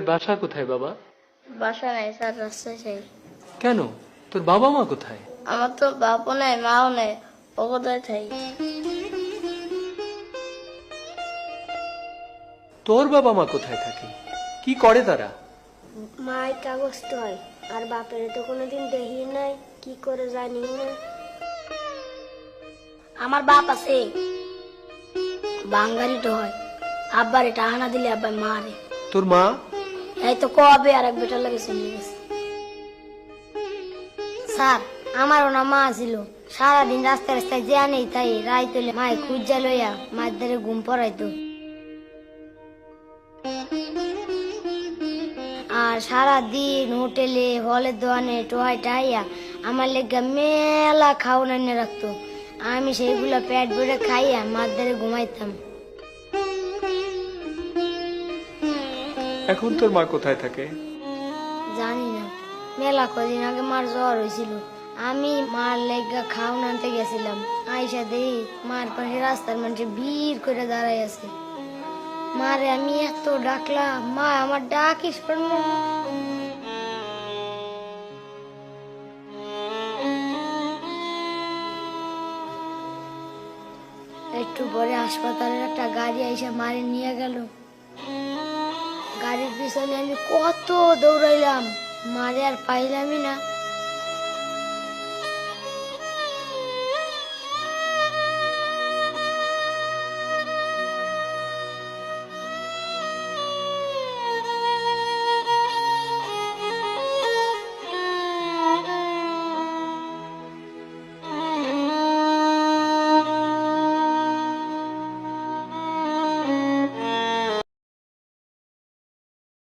বাসা কোথায় বাবা? বাসা নাই স্যার, রাজশাহী। কেন, তোর বাবা মা কোথায়? আমার তো বাপও নাই মাও নাই, ও কোথায় থাই? তোর বাবা মা কোথায় থাকে, কি করে তারা? মাই কাগজ হয়, আর বাপের তো কোনোদিন দেখি নাই, কি করে জানি না। আমার বাপ আছে, বাঙালি তো হয়, আব্বার এটা হানা দিলে আব্বা মারে। তোর মা? এই তো কবে আর এক বেটার লাগে চলে গেছে। স্যার, আমারও না মা ছিল, সারাদিন রাস্তায় রাস্তায় যে নেই তাই রাই তুলে মায় খুঁজা লইয়া মায়ের দ্বারে ঘুম পড়াইতো। আর সারাদিন হোটেলে হলের দোকানে টোহাই টাইয়া আমার লেগা মেলা খাওয়ান এনে রাখতো। আমি সেইগুলা পেট ভরে খাইয়া মার দ্বারে ঘুমাইতাম। এখন তোর মা কোথায় থাকে? জানি না, মেলা কদিন আগে মার জ্বর হয়েছিল, আমি মার লেগা খাওয়ান আনতে গেছিলাম। আইসা দেই মার পাশে রাস্তার মানুষে ভিড় করে দাঁড়াই আছে। মারে আমি এত ডাকলাম, মা আমার ডাকি শোনো। একটু পরে হাসপাতালের একটা গাড়ি আইসা মারে নিয়ে গেল। গাড়ির পিছনে আমি কত দৌড়াইলাম, মারে আর পাইলামই না।